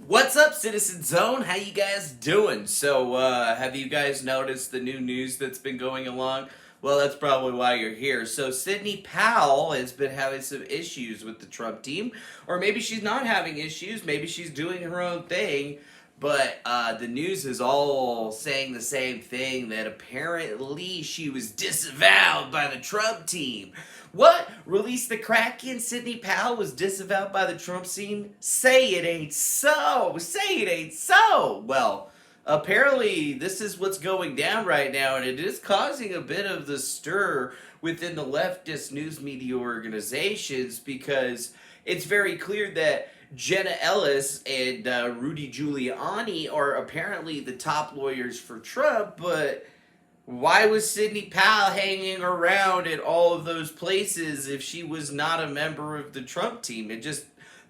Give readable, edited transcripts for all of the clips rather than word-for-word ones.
What's up, Citizen Zone? How you guys doing? So, have you guys noticed the new news that's been going along? Well, that's probably why you're here. So, Sidney Powell has been having some issues with the Trump team, or maybe she's not having issues. Maybe she's doing her own thing. But the news is all saying the same thing, that apparently she was disavowed by the Trump team. What? Released the Kraken? Sidney Powell was disavowed by the Trump team? Say it ain't so! Say it ain't so! Well, apparently this is what's going down right now, and it is causing a bit of the stir within the leftist news media organizations, because it's very clear that Jenna Ellis and Rudy Giuliani are apparently the top lawyers for Trump, but why was Sidney Powell hanging around at all of those places if she was not a member of the Trump team?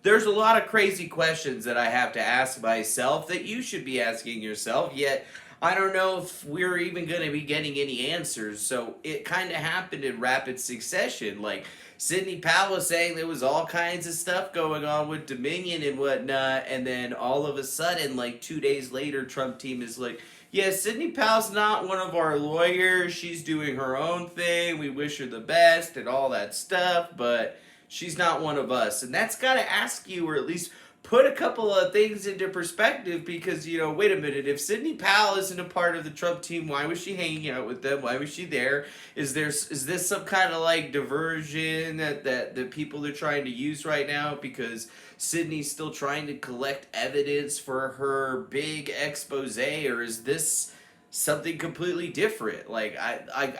There's a lot of crazy questions that I have to ask myself that you should be asking yourself, yet I don't know if we're even going to be getting any answers. So it kind of happened in rapid succession. Like, Sidney Powell was saying there was all kinds of stuff going on with Dominion and whatnot, and then all of a sudden, like 2 days later, Trump team is like, yeah, Sidney Powell's not one of our lawyers. She's doing her own thing. We wish her the best and all that stuff, but she's not one of us. And that's got to ask you, or at least put a couple of things into perspective, because, wait a minute, if Sidney Powell isn't a part of the Trump team, why was she hanging out with them? Why was she there? Is this some kind of like diversion that people are trying to use right now because Sidney's still trying to collect evidence for her big expose, or is this something completely different? Like,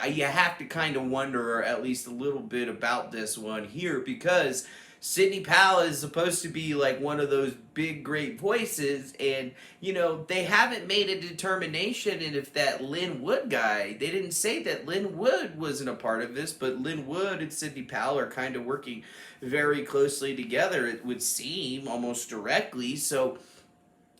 you have to kind of wonder at least a little bit about this one here, because Sidney Powell is supposed to be like one of those big, great voices, and, they haven't made a determination. And if that Lynn Wood guy, they didn't say that Lynn Wood wasn't a part of this, but Lynn Wood and Sidney Powell are kind of working very closely together, it would seem, almost directly. So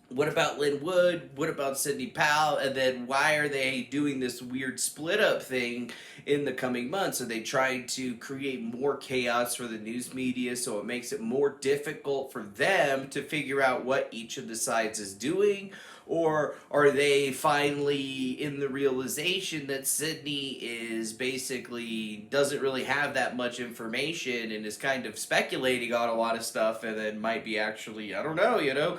what about Lynn Wood? What about Sidney Powell? And then why are they doing this weird split up thing in the coming months? Are they trying to create more chaos for the news media so it makes it more difficult for them to figure out what each of the sides is doing? Or are they finally in the realization that Sidney is basically doesn't really have that much information and is kind of speculating on a lot of stuff, and then might be actually, I don't know,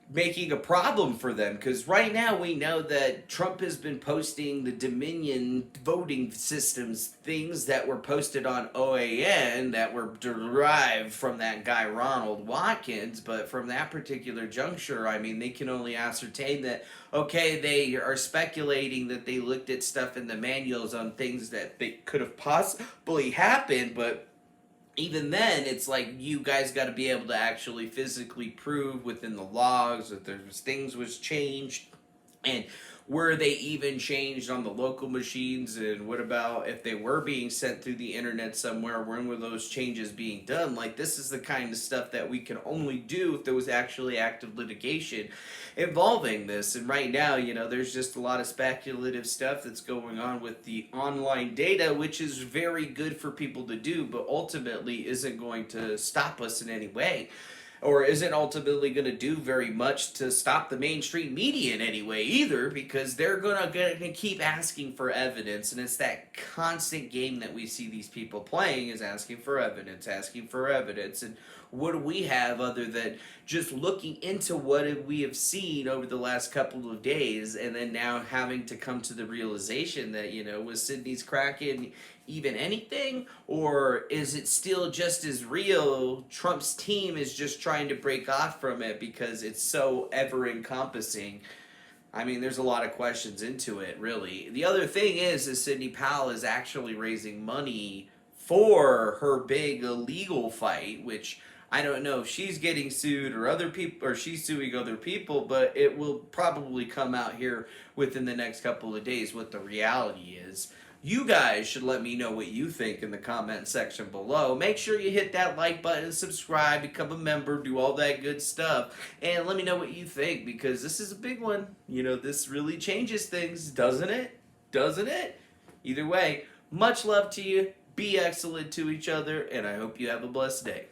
making a problem for them? Because right now we know that Trump has been posting the Dominion voting systems things that were posted on OAN that were derived from that guy Ronald Watkins, but from that particular juncture, I mean, they can only ascertain that, okay, they are speculating that they looked at stuff in the manuals on things that they could have possibly happened, but even then, it's like you guys got to be able to actually physically prove within the logs that there's things was changed, and were they even changed on the local machines, and what about if they were being sent through the internet somewhere, when were those changes being done? Like, this is the kind of stuff that we can only do if there was actually active litigation involving this. And right now, there's just a lot of speculative stuff that's going on with the online data, which is very good for people to do, but ultimately isn't going to stop us in any way, or isn't ultimately going to do very much to stop the mainstream media in any way either, because they're going to keep asking for evidence. And it's that constant game that we see these people playing, is asking for evidence. And what do we have other than just looking into what we have seen over the last couple of days, and then now having to come to the realization that, was Sidney's Kraken even anything, or is it still just as real? Trump's team is just trying to break off from it because it's so ever-encompassing. I mean, there's a lot of questions into it, really. The other thing is Sidney Powell is actually raising money for her big legal fight, which I don't know if she's getting sued or other people, or she's suing other people, but it will probably come out here within the next couple of days what the reality is. You guys should let me know what you think in the comment section below. Make sure you hit that like button, subscribe, become a member, do all that good stuff, and let me know what you think, because this is a big one. This really changes things, doesn't it? Doesn't it? Either way, much love to you. Be excellent to each other, and I hope you have a blessed day.